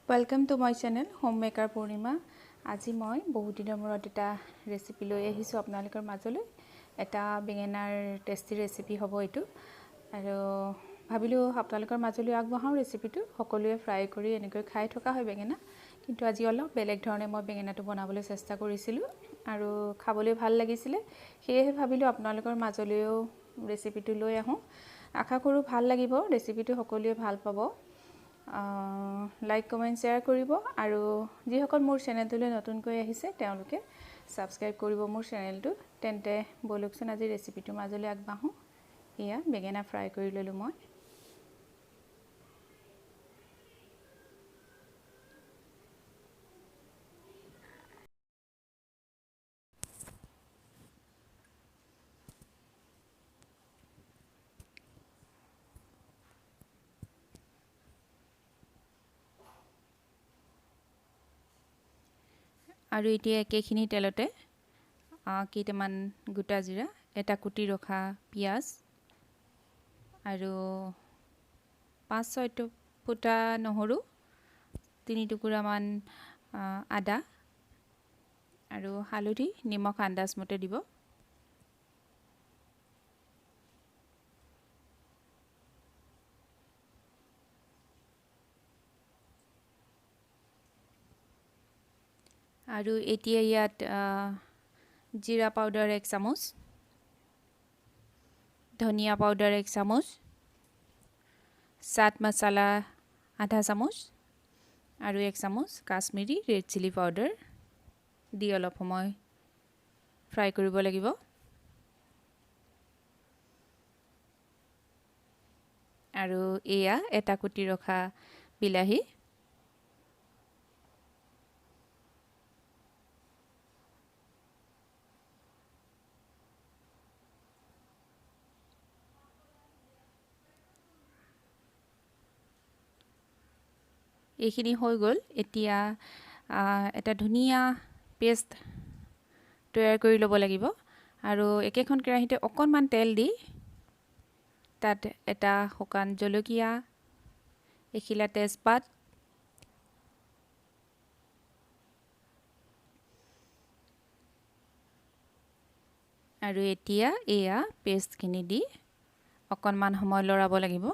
Welcome to my channel होममेकार पूर्णिमा। আজি মই বহুত দিনৰ মূৰত এটা ৰেচিপি লৈ আহিছোঁ আপোনালোকৰ মাজলৈ। এটা বেঙেনাৰ টেষ্টি ৰেচিপি হ'ব এইটো, আৰু ভাবিলোঁ আপোনালোকৰ মাজলৈ আগবঢ়াওঁ ৰেচিপিটো। সকলোৱে ফ্ৰাই কৰি এনেকৈ খাই থকা হয় বেঙেনা, কিন্তু আজি অলপ বেলেগ ধৰণে মই বেঙেনাটো বনাবলৈ চেষ্টা কৰিছিলোঁ আৰু খাবলৈ ভাল লাগিছিলে। সেয়েহে ভাবিলোঁ আপোনালোকৰ মাজলৈও ৰেচিপিটো লৈ আহোঁ। আশা কৰোঁ ভাল লাগিব ৰেচিপিটো, সকলোৱে ভাল পাব। লাইক কমেণ্ট শ্বেয়াৰ কৰিব, আৰু যিসকল মোৰ চেনেলটোলৈ নতুনকৈ আহিছে তেওঁলোকে ছাবস্ক্ৰাইব কৰিব মোৰ চেনেলটো। তেন্তে বলকচোন আজি ৰেচিপিটোৰ মাজলৈ আগবাঢ়োঁ। এয়া বেঙেনা ফ্ৰাই কৰি ল'লোঁ মই। আৰু এতিয়া একেখিনি তেলতে কেইটামান গোটা জিৰা, এটা কুটি ৰখা পিঁয়াজ, আৰু 5-6 ফুটা নহৰু, 3 টুকুৰামান আদা, আৰু হালধি নিমখ আন্দাজমতে দিব। আৰু এতিয়া ইয়াত জিৰা পাউডাৰ 1 চামুচ, ধনিয়া পাউডাৰ 1 চামুচ, চাট মছলা আধা চামুচ, আৰু 1 চামুচ কাশ্মীৰী ৰেড চিলি পাউডাৰ দি অলপ সময় ফ্ৰাই কৰিব লাগিব। আৰু এয়া এটা কুটি ৰখা বিলাহী, এইখিনি হৈ গ'ল। এতিয়া এটা ধুনীয়া পেষ্ট তৈয়াৰ কৰি ল'ব লাগিব। আৰু একেখন কেৰাহীতে অকণমান তেল দি তাত এটা শুকান জলকীয়া, এখিলা তেজপাত, আৰু এতিয়া এয়া পেষ্টখিনি দি অকণমান সময় লৰাব লাগিব।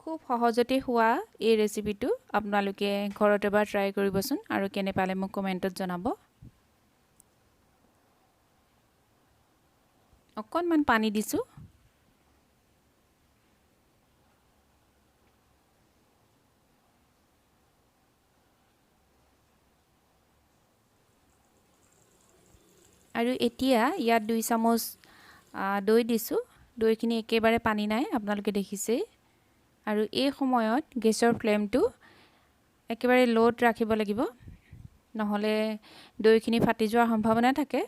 খুব সহজতে হোৱা এই ৰেচিপিটো আপোনালোকে ঘৰত এবাৰ ট্ৰাই কৰিবচোন, আৰু কেনে পালে মোক কমেণ্টত জনাব। অকণমান পানী দিছোঁ। আৰু এতিয়া ইয়াত 2 চামুচ দৈ দিছোঁ। দৈখিনি একেবাৰে পানী নাই, আপোনালোকে দেখিছেই। আৰু এই সময়ত গেছৰ ফ্লেমটো একেবাৰে ল'ত ৰাখিব লাগিব, নহ'লে দৈখিনি ফাটি যোৱাৰ সম্ভাৱনা থাকে।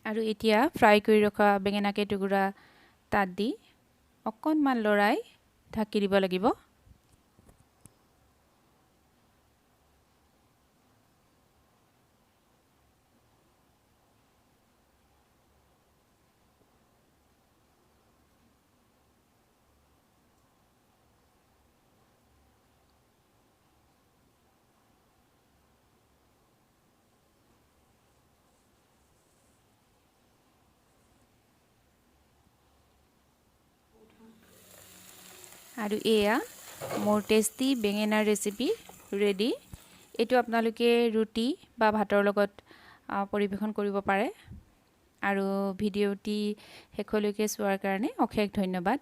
আৰু এতিয়া ফ্ৰাই কৰি ৰখা বেঙেনা কেইটুকুৰা তাত দি অকণমান লৰাই ঢাকি দিব লাগিব। আৰু এয়া মোৰ টেষ্টি বেঙেনাৰ ৰেচিপি ৰেডি। এইটো আপোনালোকে ৰুটি বা ভাতৰ লগত পৰিৱেশন কৰিব পাৰে। আৰু ভিডিঅ'টি শেষলৈকে চোৱাৰ কাৰণে অশেষ ধন্যবাদ।